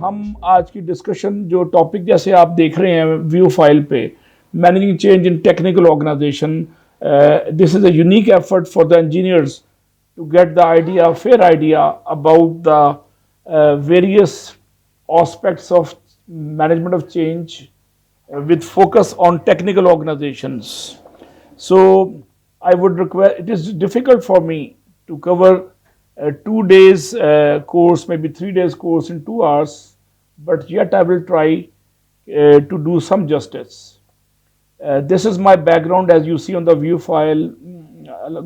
हम आज की डिस्कशन जो टॉपिक जैसे आप देख रहे हैं व्यू फाइल पे, managing change in technical organization, this is a unique effort for the engineers to get the idea, fair idea about the various aspects of management of change with focus on technical organizations. So I would request, it is difficult for me to cover 2 days course, maybe 3 days course in 2 hours, but yet I will try to do some justice. This is my background as you see on the view file.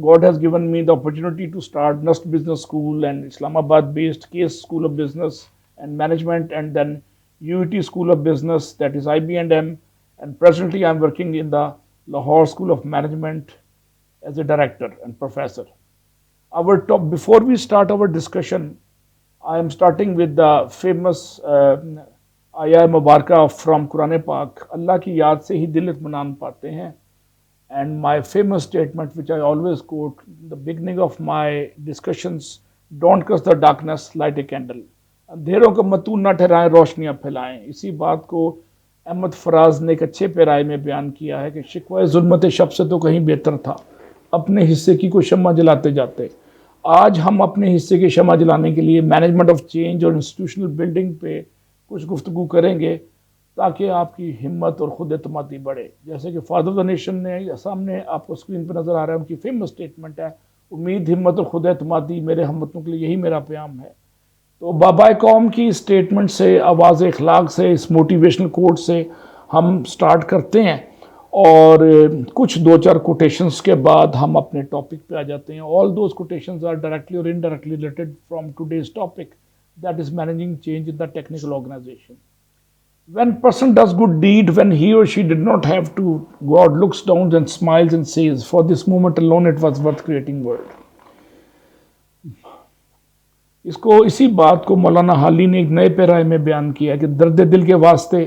God has given me the opportunity to start Nust Business School and Islamabad-based Case School of Business and Management, and then UET School of Business, that is IB&M, and presently I'm working in the Lahore School of Management as a director and professor. Before we start our discussion, I am starting with the famous Ayah Mubarakah from Quran Pak. Allah की याद से ही दिल इत्मीनान पाते हैं. And my famous statement, which I always quote, the beginning of my discussions, don't curse the darkness, light a candle. अंधेरों को मतून ना ठहराएं, रोशनियां फैलाएं. इसी बात को अहमद फराज ने एक अच्छे पैराए में बयान किया है कि शिकवा जुल्मत शब से तो कहीं बेहतर था अपने हिस्से की कोई शम्मा जलाते जाते. आज हम अपने हिस्से की शम्मा जलाने के लिए मैनेजमेंट ऑफ चेंज और इंस्टीट्यूशनल बिल्डिंग पे कुछ गुफ्तगू करेंगे ताकि आपकी हिम्मत और खुद एतमादी बढ़े. जैसे कि फादर ऑफ द नेशन ने सामने आपको स्क्रीन पर नज़र आ रहा है, उनकी फेमस स्टेटमेंट है, उम्मीद, हिम्मत और खुद एतमादी मेरे हमवतनों के लिए यही मेरा प्याम है. तो बाबा कौम की स्टेटमेंट से, आवाज़ इखलाक से, इस मोटिवेशनल कोट से हम स्टार्ट करते हैं और कुछ 2-4 कोटेशंस के बाद हम अपने टॉपिक पे आ जाते हैं. All those quotations are directly और indirectly related from today's topic, that is managing change in the technical organization. When person does good deed, when he or she did not have to, God looks down and smiles and says, for this moment alone it was worth creating world. इसी बात को मौलाना हाली ने एक नए पैराए में बयान किया कि दर्द दिल के वास्ते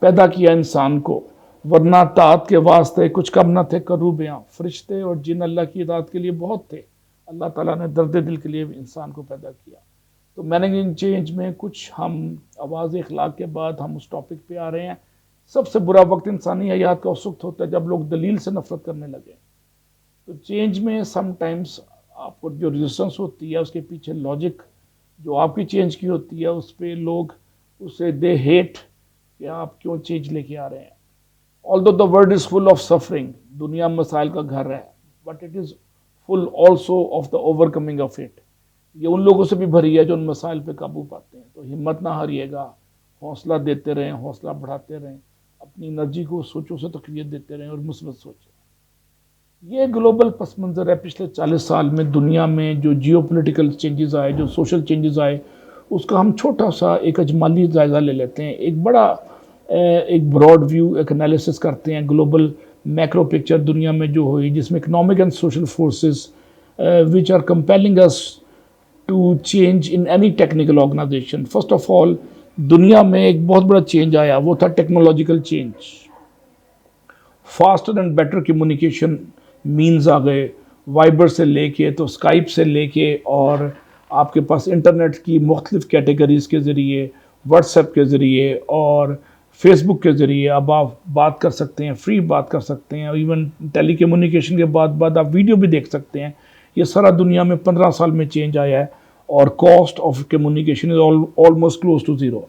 पैदा किया इंसान को, वरना ताअत के वास्ते कुछ कम न थे करू बयां. फरिश्ते और जिन अल्लाह की इताअत के लिए बहुत थे. अल्लाह ताला ने दर्द दिल के लिए इंसान को पैदा किया. तो मैनेजिंग चेंज में कुछ हम आवाज़ इखलाक के बाद हम उस टॉपिक पे आ रहे हैं. सबसे बुरा वक्त इंसानी हयात का उस वक्त होता है जब लोग दलील से नफरत करने लगे. तो चेंज में समटाइम्स आपको जो रेजिस्टेंस होती है उसके पीछे लॉजिक जो आपकी चेंज की होती है उस पर लोग उसे दे हेट कि आप क्यों चेंज लेके आ रहे हैं. Although the world is full of suffering, दुनिया मसाइल का घर है, but it is full also of the overcoming of it. ये उन लोगों से भी भरी है जो उन मसाइल पे काबू पाते हैं. तो हिम्मत ना हारिएगा, हौसला देते रहें, हौसला बढ़ाते रहें, अपनी एनर्जी को सोचों से तक़वियत देते रहें और मुस्बत सोचें. ये ग्लोबल पस मंज़र है. पिछले 40 साल में दुनिया में जो जियोपॉलिटिकल चेंजेस आए, जो सोशल चेंजेस आए, उसका हम छोटा सा एक अजमाली जायज़ा ले लेते हैं. एक बड़ा एक ब्रॉड व्यू, एक एनालिसिस करते हैं ग्लोबल मैक्रो पिक्चर दुनिया में जो हुई, जिसमें economic and social forces which are compelling us to change in any technical organization. First of all, दुनिया में एक बहुत बड़ा चेंज आया, वो था technological change. Faster and better communication means आ गए, वाइबर से लेके तो स्काइप से लेके और आपके पास इंटरनेट की मुख्तलिफ कैटेगरीज़ के ज़रिए, व्हाट्सएप के ज़रिए और फेसबुक के ज़रिए अब आप बात कर सकते हैं, फ्री बात कर सकते हैं. इवन टेली कम्युनिकेशन के बाद आप वीडियो भी देख सकते हैं. ये सारा दुनिया में 15 साल में चेंज आया है और cost of communication is almost close to zero.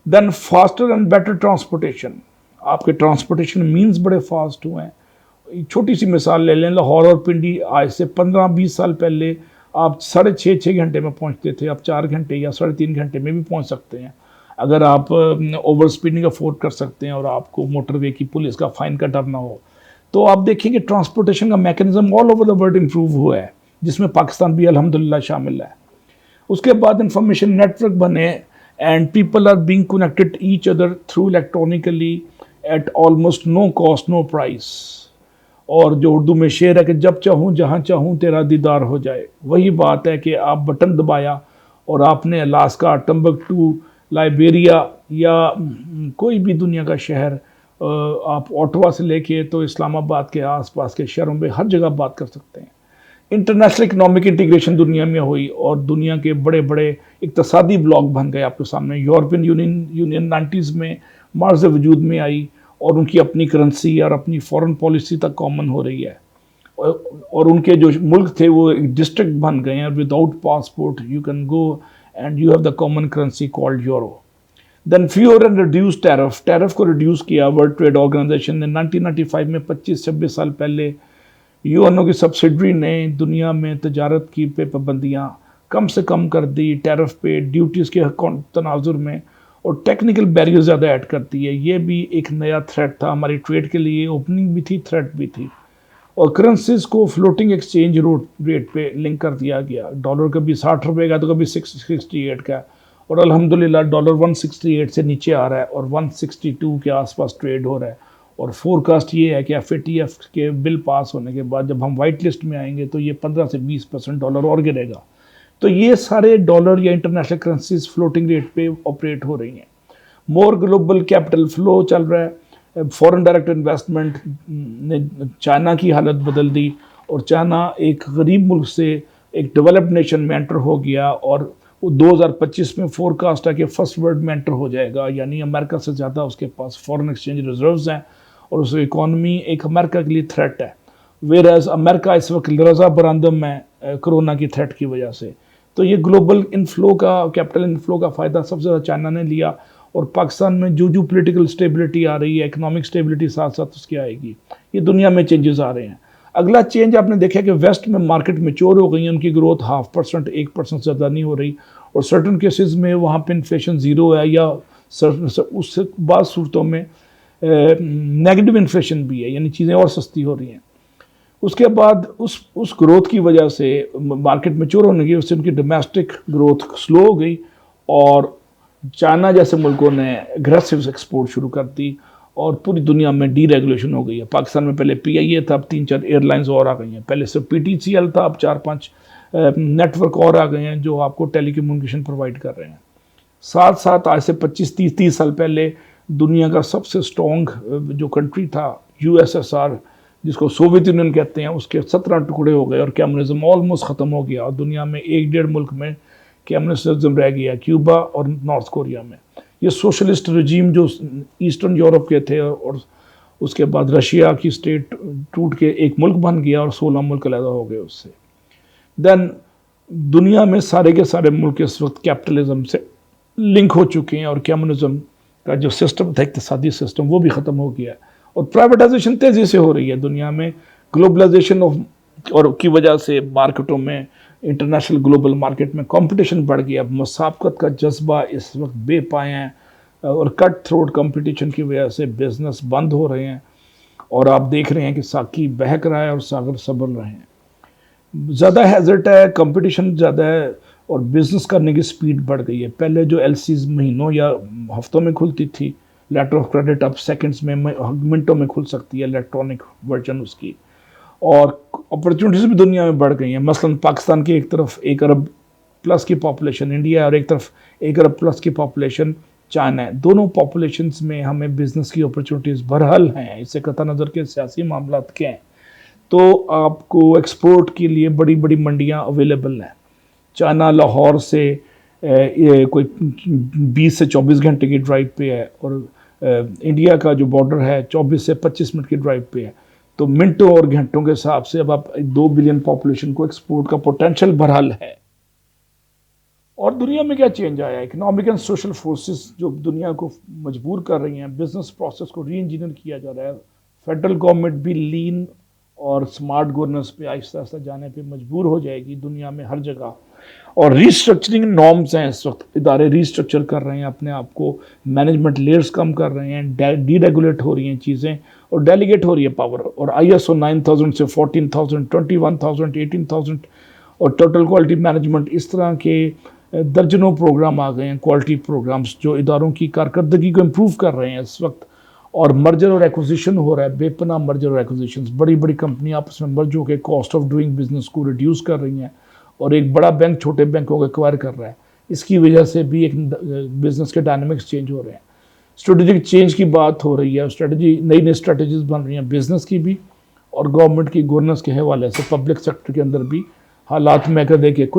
Then faster and better transportation, आपके ट्रांसपोर्टेशन मीन्स बड़े फास्ट हुए हैं. छोटी सी मिसाल ले लें, लाहौर और पिंडी आज से 15-20 साल पहले आप 6.5 घंटे में पहुंचते थे, अब 4 घंटे या 3.5 घंटे में भी पहुंच सकते हैं अगर आप ओवर स्पीडिंग अफोर्ड कर सकते हैं और आपको मोटरवे की पुलिस का फाइन का डर ना हो. तो आप देखेंगे ट्रांसपोर्टेशन का mechanism all over the world improve हुआ है, जिसमें पाकिस्तान भी अल्हम्दुलिल्लाह शामिल है. उसके बाद इंफॉर्मेशन नेटवर्क बने and people are being connected each other through electronically at almost no cost no price. और जो उर्दू में शेर है कि जब चाहूँ जहाँ चाहूँ तेरा दीदार हो जाए, वही बात है कि आप बटन दबाया और आपने अलास्का, टम्बकटू, लाइबेरिया या कोई भी दुनिया का शहर, आप ओटावा से लेके तो इस्लामाबाद के आसपास के शहरों में हर जगह बात कर सकते हैं. इंटरनेशनल इकोनॉमिक इंटीग्रेशन दुनिया में हुई और दुनिया के बड़े बड़े इक्तसादी ब्लॉक बन गए आपके सामने। यूरोपियन यूनियन 90s में मार्ज वजूद में आई और उनकी अपनी करेंसी और अपनी फॉरेन पॉलिसी तक कॉमन हो रही है, और उनके जो मुल्क थे वो एक डिस्ट्रिक्ट बन गए हैं। Without passport you can go and you have the common currency called euro. Then fewer and reduce tariff को रिड्यूस किया वर्ल्ड ट्रेड ऑर्गेनाइजेशन ने 1995 में। 25-26 साल पहले यूएनओ की सब्सिडरी ने दुनिया में तजारत की पे पाबंदियाँ कम से कम कर दी, टैरिफ पे ड्यूटीज़ के तनाजुर में, और टेक्निकल बैरियर ज़्यादा ऐड करती है। ये भी एक नया थ्रेट था हमारी ट्रेड के लिए, ओपनिंग भी थी, थ्रेट भी थी। और करेंसीज को फ्लोटिंग एक्सचेंज रेट पे लिंक कर दिया गया। डॉलर कभी 60 रुपये का तो कभी 668 का, और अल्हम्दुलिल्लाह डॉलर 168 से नीचे आ रहा है और 162 के आसपास ट्रेड हो रहा है। और फोरकास्ट ये है कि FATF के बिल पास होने के बाद जब हम वाइट लिस्ट में आएंगे तो ये 15 से 20% डॉलर और गिरेगा। तो ये सारे डॉलर या इंटरनेशनल करेंसीज फ्लोटिंग रेट पे ऑपरेट हो रही हैं। मोर ग्लोबल कैपिटल फ्लो चल रहा है। फॉरेन डायरेक्ट इन्वेस्टमेंट ने चाइना की हालत बदल दी और चाइना एक गरीब मुल्क से एक डेवलप्ड नेशन में एंटर हो गया, और वो 2025 में फोरकास्ट है कि फर्स्ट वर्ल्ड में एंटर हो जाएगा, यानी अमेरिका से ज़्यादा उसके पास फॉरेन एक्सचेंज रिजर्व्स हैं और उस इकॉनमी एक अमेरिका के लिए थ्रेट है। वेर एज अमेरिका इस वक्त रज़ा बरामदम है कोरोना की थ्रेट की वजह से। तो ये ग्लोबल इनफ्लो का, कैपिटल इनफ्लो का फ़ायदा सबसे ज़्यादा चाइना ने लिया, और पाकिस्तान में जो पॉलिटिकल स्टेबिलिटी आ रही है, इकोनॉमिक स्टेबिलिटी साथ साथ उसकी आएगी। ये दुनिया में चेंजेस आ रहे हैं। अगला चेंज आपने देखा कि वेस्ट में मार्केट मैच्योर हो गई है, उनकी ग्रोथ 0.5%, 1% से ज़्यादा नहीं हो रही, और सर्टन केसेस में वहाँ पे इन्फ्लेशन ज़ीरो है, या उससे बाद सूरतों में नेगेटिव इन्फ्लेशन भी है, यानी चीज़ें और सस्ती हो रही हैं। उसके बाद उस ग्रोथ की वजह से, मार्केट मैच्योर होने की वजह से, उनकी डोमेस्टिक ग्रोथ स्लो हो गई, और चाइना जैसे मुल्कों ने एग्रेसिव एक्सपोर्ट शुरू कर दी और पूरी दुनिया में डीरेगुलेशन हो गई है। पाकिस्तान में पहले PIA था, अब 3-4 एयरलाइंस और आ गई हैं। पहले सिर्फ PTCL था, अब 4-5 नेटवर्क और आ गए हैं जो आपको टेलीकम्युनिकेशन प्रोवाइड कर रहे हैं। साथ साथ आज से 25-30 साल पहले दुनिया का सबसे स्ट्रॉन्ग जो कंट्री था USSR, जिसको सोवियत यूनियन कहते हैं, उसके 17 टुकड़े हो गए और कम्युनिज्म ऑलमोस्ट ख़त्म हो गया, और दुनिया में 1-1.5 मुल्क में कम्युनिज्म रह गया, क्यूबा और नॉर्थ कोरिया में। ये सोशलिस्ट रजीम जो ईस्टर्न यूरोप के थे, और उसके बाद रशिया की स्टेट टूट के एक मुल्क बन गया और 16 मुल्क अलग हो गए उससे। देन दुनिया में सारे के सारे मुल्क इस वक्त कैपिटलिज्म से लिंक हो चुके हैं, और कम्युनिज्म का जो सिस्टम था, इक़्तिसादी सिस्टम, वो भी ख़त्म हो गया, और प्राइवेटाइजेशन तेज़ी से हो रही है दुनिया में। ग्लोबलाइजेशन और की वजह से मार्केटों में, इंटरनेशनल ग्लोबल मार्केट में कंपटीशन बढ़ गया। मुसाफकत का जज्बा इस वक्त बेपाया है, और कट थ्रोट कंपटीशन की वजह से बिजनेस बंद हो रहे हैं, और आप देख रहे हैं कि साकी बहक रहा है और सागर संभल रहे हैं। ज़्यादा हैजर्ट है, कंपटीशन ज़्यादा है, और बिज़नेस करने की स्पीड बढ़ गई है। पहले जो LCs महीनों या हफ्तों में खुलती थी, लेटर ऑफ क्रेडिट अब सेकंड्स में, मिनटों में खुल सकती है, इलेक्ट्रॉनिक वर्जन उसकी। और अपॉर्चुनिटीज़ भी दुनिया में बढ़ गई हैं। मसलन पाकिस्तान की एक तरफ 1 अरब प्लस की पॉपुलेशन इंडिया है, और एक तरफ 1 अरब प्लस की पॉपुलेशन चाइना है। दोनों पॉपुलेशंस में हमें बिज़नेस की अपॉर्चुनिटीज़ बहरहाल हैं, इससे कतई नज़र के सियासी मामला के हैं। तो आपको एक्सपोर्ट के लिए बड़ी बड़ी मंडियाँ अवेलेबल हैं। चाइना लाहौर से कोई 20 से 24 घंटे की ड्राइव पे है, और इंडिया का जो बॉर्डर है 24 से 25 मिनट की ड्राइव पे है। तो मिनटों और घंटों के हिसाब से अब आप 2 बिलियन पॉपुलेशन को एक्सपोर्ट का पोटेंशियल बहरहाल है। और दुनिया में क्या चेंज आया है? इकोनॉमिक एंड सोशल फोर्सेस जो दुनिया को मजबूर कर रही हैं, बिजनेस प्रोसेस को री इंजीनियर किया जा रहा है। फेडरल गवर्नमेंट भी लीन और स्मार्ट गवर्नेंस पे आहिस्ता आहिस्ता जाने पे मजबूर हो जाएगी दुनिया में हर जगह। और रीस्ट्रक्चरिंग नॉर्म्स हैं, इस वक्त इदारे रीस्ट्रक्चर कर रहे हैं अपने आप को, मैनेजमेंट लेयर्स कम कर रहे हैं, डीरेगुलेट हो रही हैं चीज़ें और डेलीगेट हो रही है पावर। और ISO 9000 से 14,000, 21,000, 18,000 और टोटल क्वालिटी मैनेजमेंट, इस तरह के दर्जनों प्रोग्राम आ गए हैं, क्वालिटी प्रोग्राम्स जो इदारों की कारकर्दगी को इम्प्रूव कर रहे हैं इस वक्त। और मर्जर और एक्विजिशन हो रहा है, बेपनाह मर्जर और एक्विजिशन, बड़ी बड़ी कंपनियां आपस में मर्ज होकर कॉस्ट ऑफ डूइंग बिजनेस को रिड्यूस कर रही हैं, और एक बड़ा बैंक छोटे बैंकों को एक्वायर कर रहा है। इसकी वजह से भी एक बिजनेस के डायनामिक्स चेंज हो रहे हैं। स्ट्रेटेजिक चेंज की बात हो रही है, स्ट्रेटजी, नई नई स्ट्रेटजीज बन रही हैं बिजनेस की भी और गवर्नमेंट की गवर्नेंस के हवाले से पब्लिक सेक्टर के अंदर भी हालात में अगर देखिए